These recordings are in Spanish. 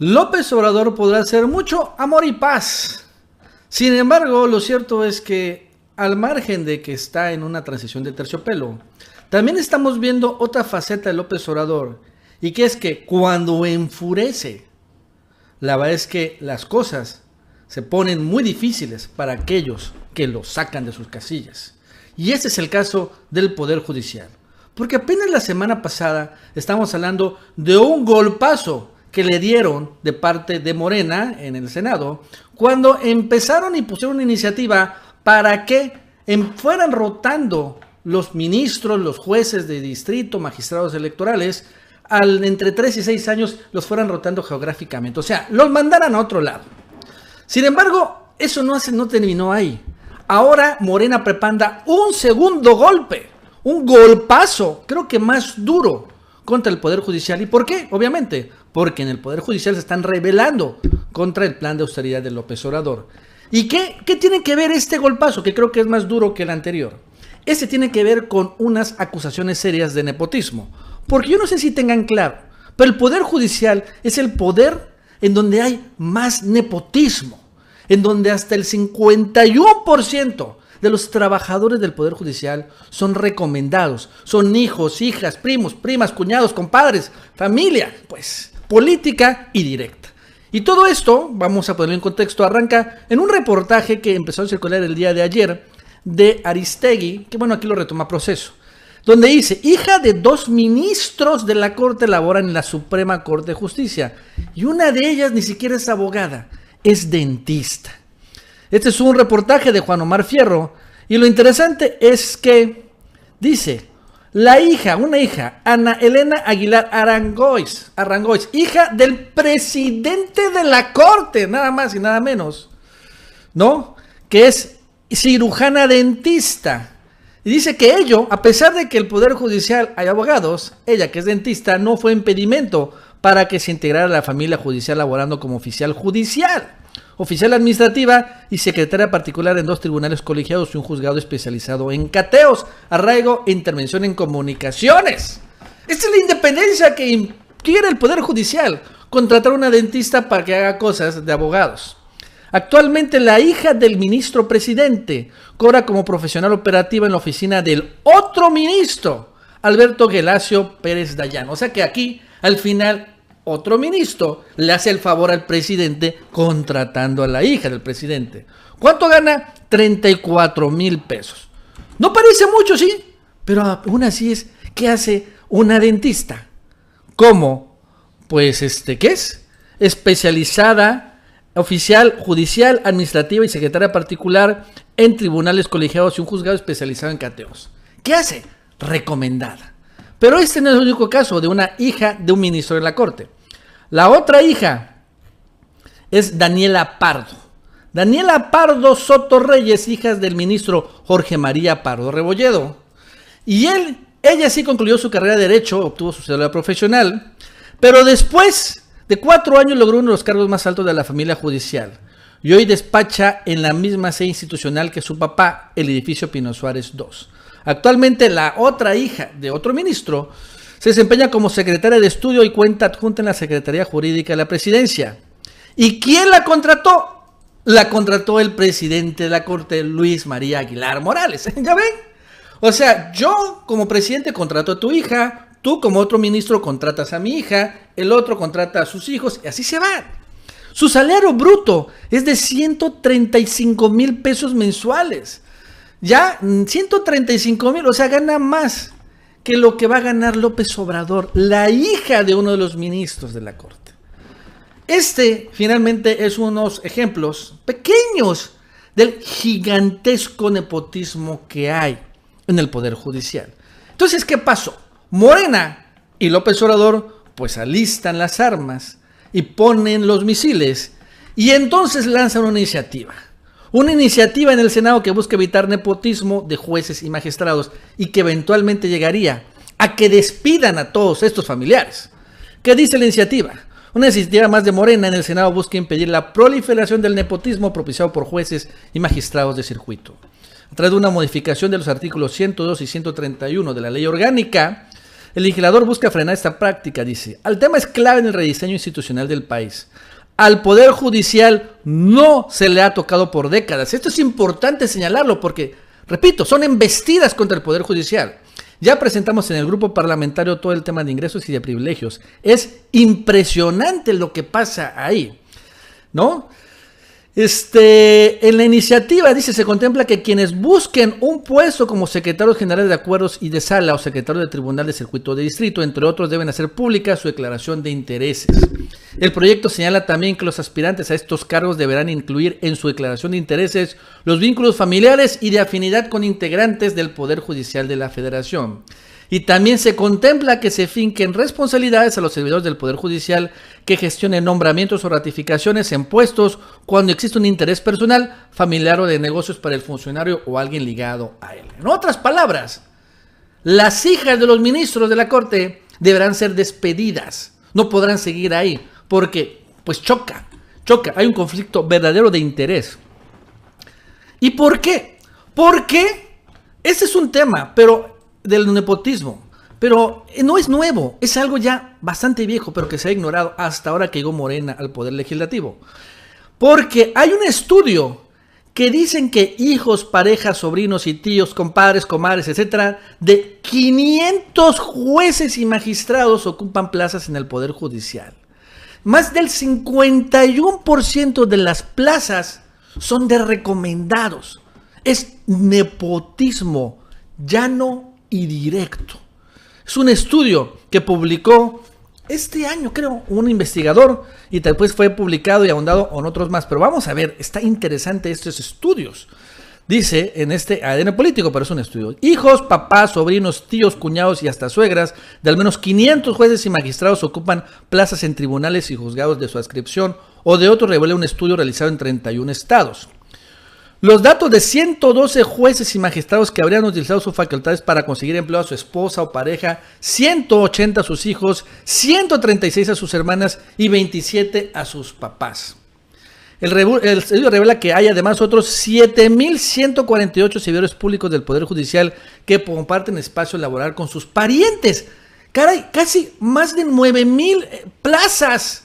López Obrador podrá hacer mucho amor y paz. Sin embargo, lo cierto es que, al margen de que está en una transición de terciopelo, también estamos viendo otra faceta de López Obrador, y que es que cuando enfurece, la verdad es que las cosas se ponen muy difíciles para aquellos que lo sacan de sus casillas. Y ese es el caso del Poder Judicial. Porque apenas la semana pasada estamos hablando de un golpazo que le dieron de parte de Morena en el Senado, cuando empezaron y pusieron una iniciativa para que fueran rotando los ministros, los jueces de distrito, magistrados electorales, entre 3 y 6 años los fueran rotando geográficamente, o sea, los mandaran a otro lado. Sin embargo, eso no terminó ahí. Ahora Morena prepara un segundo golpe, un golpazo, creo que más duro, contra el Poder Judicial. ¿Y por qué? Obviamente, porque en el Poder Judicial se están rebelando contra el plan de austeridad de López Obrador. ¿Y qué tiene que ver este golpazo, que creo que es más duro que el anterior? Este tiene que ver con unas acusaciones serias de nepotismo. Porque yo no sé si tengan claro, pero el Poder Judicial es el poder en donde hay más nepotismo, en donde hasta el 51% de los trabajadores del Poder Judicial son recomendados, son hijos, hijas, primos, primas, cuñados, compadres, familia, pues, política y directa. Y todo esto, vamos a ponerlo en contexto, arranca en un reportaje que empezó a circular el día de ayer de Aristegui, que bueno, aquí lo retoma Proceso, donde dice: hija de 2 ministros de la Corte laboran en la Suprema Corte de Justicia, y una de ellas ni siquiera es abogada, es dentista. Este es un reportaje de Juan Omar Fierro, y lo interesante es que dice: una hija, Ana Elena Aguilar Arangois, hija del presidente de la Corte, nada más y nada menos, ¿no? Que es cirujana dentista. Y dice que ello, a pesar de que el Poder Judicial hay abogados, ella, que es dentista, no fue impedimento para que se integrara a la familia judicial laborando como oficial judicial, oficial administrativa y secretaria particular en 2 tribunales colegiados y un juzgado especializado en cateos, arraigo e intervención en comunicaciones. Esta es la independencia que quiere el Poder Judicial, contratar a una dentista para que haga cosas de abogados. Actualmente la hija del ministro presidente cobra como profesional operativa en la oficina del otro ministro, Alberto Gelacio Pérez Dayán. O sea que aquí, al final, otro ministro le hace el favor al presidente contratando a la hija del presidente. ¿Cuánto gana? 34,000 pesos. No parece mucho, sí, pero aún así es, ¿qué hace una dentista? ¿Cómo? Pues, ¿qué es? Especializada, oficial, judicial, administrativa y secretaria particular en tribunales colegiados y un juzgado especializado en cateos. ¿Qué hace? Recomendada. Pero este no es el único caso de una hija de un ministro de la Corte. La otra hija es Daniela Pardo. Daniela Pardo Soto Reyes, hija del ministro Jorge María Pardo Rebolledo. Y ella sí concluyó su carrera de Derecho, obtuvo su cédula profesional, pero después de 4 años logró uno de los cargos más altos de la familia judicial. Y hoy despacha en la misma sede institucional que su papá, el edificio Pino Suárez II. Actualmente la otra hija de otro ministro se desempeña como secretaria de estudio y cuenta adjunta en la Secretaría Jurídica de la Presidencia. ¿Y quién la contrató? La contrató el presidente de la Corte, Luis María Aguilar Morales. ¿Ya ven? O sea, yo como presidente contrato a tu hija, tú como otro ministro contratas a mi hija, el otro contrata a sus hijos y así se van. Su salario bruto es de 135,000 pesos mensuales. Ya 135,000, o sea, gana más que lo que va a ganar López Obrador, la hija de uno de los ministros de la Corte. Finalmente es unos ejemplos pequeños del gigantesco nepotismo que hay en el Poder Judicial. Entonces, ¿qué pasó? Morena y López Obrador pues alistan las armas y ponen los misiles y entonces lanzan una iniciativa en el Senado que busca evitar nepotismo de jueces y magistrados y que eventualmente llegaría a que despidan a todos estos familiares. ¿Qué dice la iniciativa? Una iniciativa más de Morena en el Senado busca impedir la proliferación del nepotismo propiciado por jueces y magistrados de circuito. A través de una modificación de los artículos 102 y 131 de la Ley Orgánica El legislador busca frenar esta práctica, dice. El tema es clave en el rediseño institucional del país. Al Poder Judicial no se le ha tocado por décadas. Esto es importante señalarlo porque, repito, son embestidas contra el Poder Judicial. Ya presentamos en el grupo parlamentario todo el tema de ingresos y de privilegios. Es impresionante lo que pasa ahí, ¿no? En la iniciativa, dice, se contempla que quienes busquen un puesto como secretarios generales de acuerdos y de sala o secretario de tribunal de circuito de distrito, entre otros, deben hacer pública su declaración de intereses. El proyecto señala también que los aspirantes a estos cargos deberán incluir en su declaración de intereses los vínculos familiares y de afinidad con integrantes del Poder Judicial de la Federación. Y también se contempla que se finquen responsabilidades a los servidores del Poder Judicial que gestionen nombramientos o ratificaciones en puestos cuando existe un interés personal, familiar o de negocios para el funcionario o alguien ligado a él. En otras palabras, las hijas de los ministros de la Corte deberán ser despedidas. No podrán seguir ahí porque, pues choca. Hay un conflicto verdadero de interés. ¿Y por qué? Porque ese es un tema, pero del nepotismo, pero no es nuevo, es algo ya bastante viejo, pero que se ha ignorado hasta ahora que llegó Morena al Poder Legislativo. Porque hay un estudio que dicen que hijos, parejas, sobrinos y tíos, compadres, comadres, etcétera, de 500 jueces y magistrados ocupan plazas en el Poder Judicial. Más del 51% de las plazas son de recomendados. Es nepotismo llano y directo. Es un estudio que publicó este año, creo, un investigador, y después fue publicado y ahondado en otros más. Pero vamos a ver, está interesante estos estudios. Dice en este ADN político, pero es un estudio. Hijos, papás, sobrinos, tíos, cuñados y hasta suegras de al menos 500 jueces y magistrados ocupan plazas en tribunales y juzgados de su adscripción o de otro, revela un estudio realizado en 31 estados. Los datos de 112 jueces y magistrados que habrían utilizado sus facultades para conseguir empleo a su esposa o pareja, 180 a sus hijos, 136 a sus hermanas y 27 a sus papás. El estudio revela que hay además otros 7.148 servidores públicos del Poder Judicial que comparten espacio laboral con sus parientes. Caray, casi más de 9.000 plazas,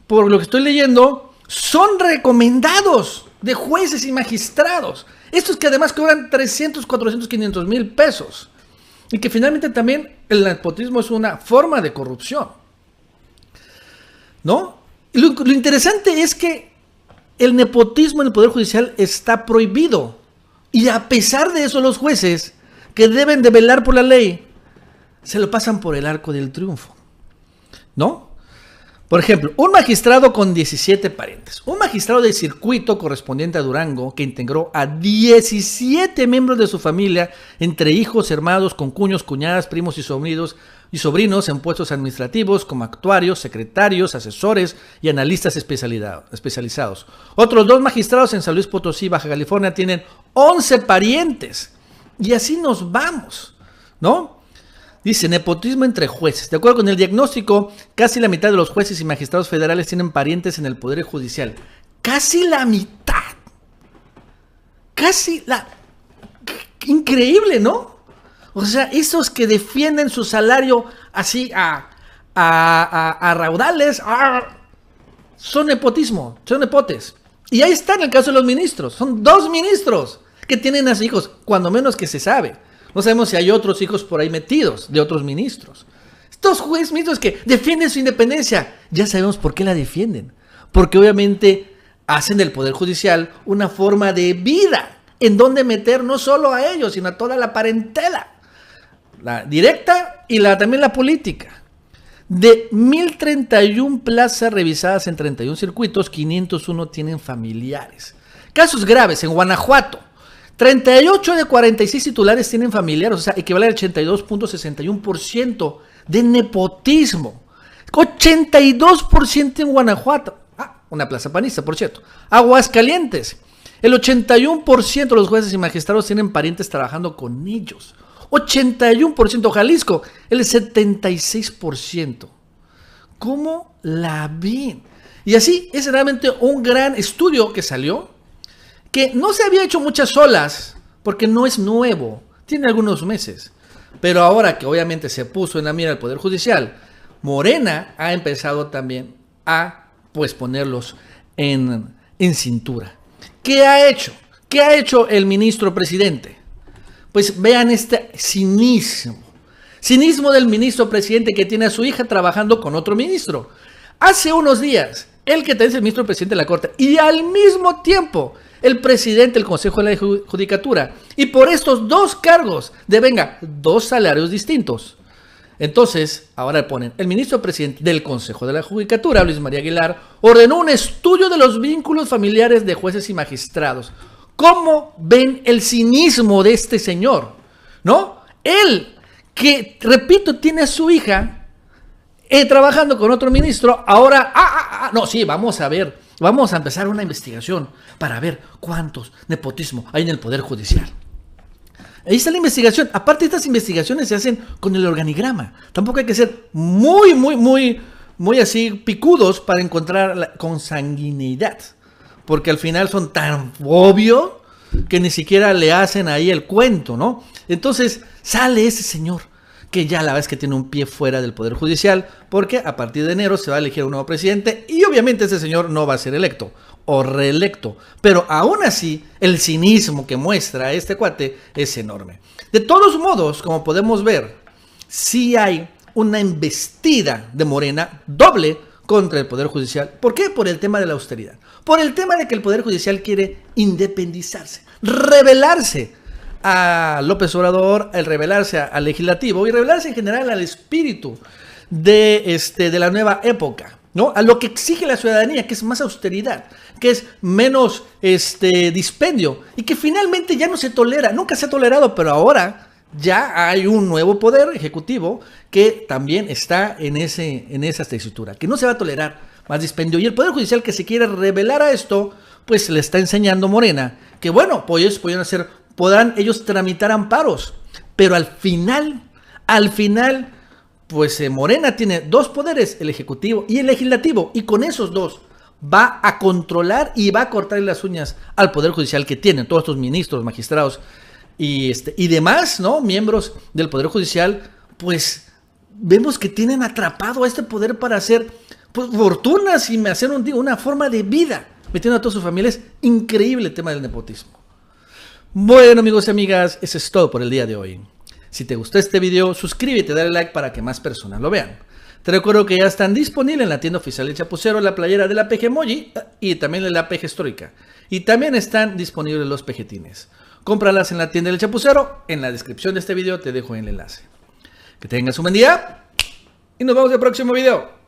por lo que estoy leyendo, son recomendados de jueces y magistrados. Estos que además cobran 300, 400, 500 mil pesos. Y que finalmente también el nepotismo es una forma de corrupción, ¿no? Y lo interesante es que el nepotismo en el Poder Judicial está prohibido. Y a pesar de eso, los jueces que deben de velar por la ley se lo pasan por el arco del triunfo, ¿no? Por ejemplo, un magistrado con 17 parientes, un magistrado de circuito correspondiente a Durango que integró a 17 miembros de su familia, entre hijos, hermanos, concuños, cuñadas, primos y sobrinos en puestos administrativos como actuarios, secretarios, asesores y analistas especializados. Otros 2 magistrados en San Luis Potosí, Baja California, tienen 11 parientes. Y así nos vamos, ¿no? Dice, nepotismo entre jueces. De acuerdo con el diagnóstico, casi la mitad de los jueces y magistrados federales tienen parientes en el Poder Judicial. Casi la mitad. Increíble, ¿no? O sea, esos que defienden su salario así a raudales, son nepotismo, son nepotes. Y ahí está en el caso de los ministros. Son 2 ministros que tienen a sus hijos, cuando menos que se sabe. No sabemos si hay otros hijos por ahí metidos de otros ministros. Estos jueces ministros que defienden su independencia, ya sabemos por qué la defienden. Porque obviamente hacen del Poder Judicial una forma de vida en donde meter no solo a ellos, sino a toda la parentela. La directa y también la política. De 1.031 plazas revisadas en 31 circuitos, 501 tienen familiares. Casos graves en Guanajuato. 38 de 46 titulares tienen familiares, o sea, equivale al 82.61% de nepotismo. 82% en Guanajuato. Una plaza panista, por cierto. Aguascalientes. El 81% de los jueces y magistrados tienen parientes trabajando con ellos. 81%. Jalisco, el 76%. ¿Cómo la ven? Y así es realmente un gran estudio que salió, que no se había hecho muchas olas, porque no es nuevo, tiene algunos meses, Pero ahora que obviamente se puso en la mira el Poder Judicial, Morena ha empezado también a pues ponerlos en cintura. ¿Qué ha hecho? ¿Qué ha hecho el ministro presidente? Pues vean este cinismo. Cinismo del ministro presidente que tiene a su hija trabajando con otro ministro. Hace unos días, él que es el ministro presidente de la Corte y al mismo tiempo el presidente del Consejo de la Judicatura. Y por estos dos cargos devenga dos salarios distintos. Entonces, ahora ponen, el ministro presidente del Consejo de la Judicatura, Luis María Aguilar, ordenó un estudio de los vínculos familiares de jueces y magistrados. ¿Cómo ven el cinismo de este señor? ¿No? Él, que, repito, tiene a su hija trabajando con otro ministro, ahora, no, sí, vamos a ver, vamos a empezar una investigación para ver cuántos nepotismo hay en el Poder Judicial. Ahí está la investigación. Aparte, estas investigaciones se hacen con el organigrama. Tampoco hay que ser muy así picudos para encontrar la consanguineidad. Porque al final son tan obvios que ni siquiera le hacen ahí el cuento, ¿no? Entonces sale ese señor que ya la vez que tiene un pie fuera del Poder Judicial, porque a partir de enero se va a elegir un nuevo presidente y obviamente ese señor no va a ser electo o reelecto, pero aún así el cinismo que muestra este cuate es enorme. De todos modos, como podemos ver, sí hay una embestida de Morena doble contra el Poder Judicial. ¿Por qué? Por el tema de la austeridad, por el tema de que el Poder Judicial quiere independizarse, rebelarse a López Obrador, el rebelarse al legislativo y rebelarse en general al espíritu de la nueva época, ¿no? A lo que exige la ciudadanía, que es más austeridad, que es menos dispendio y que finalmente ya no se tolera, nunca se ha tolerado, pero ahora ya hay un nuevo poder ejecutivo que también está en esa tesitura, que no se va a tolerar más dispendio, y el Poder Judicial que se quiere rebelar a esto, pues le está enseñando Morena que bueno, pues podrán ellos tramitar amparos, pero al final, pues Morena tiene dos poderes, el ejecutivo y el legislativo, y con esos dos va a controlar y va a cortarle las uñas al Poder Judicial que tienen todos estos ministros, magistrados y demás, ¿no? Miembros del Poder Judicial, pues vemos que tienen atrapado a este poder para hacer pues, fortunas y hacer una forma de vida, metiendo a todas sus familias. Increíble el tema del nepotismo. Bueno, amigos y amigas, eso es todo por el día de hoy. Si te gustó este video, suscríbete, dale like para que más personas lo vean. Te recuerdo que ya están disponibles en la tienda oficial del Chapucero la playera de la PG Emoji y también de la PG Histórica. Y también están disponibles los pejetines. Cómpralas en la tienda del Chapucero. En la descripción de este video te dejo el enlace. Que tengas un buen día y nos vemos en el próximo video.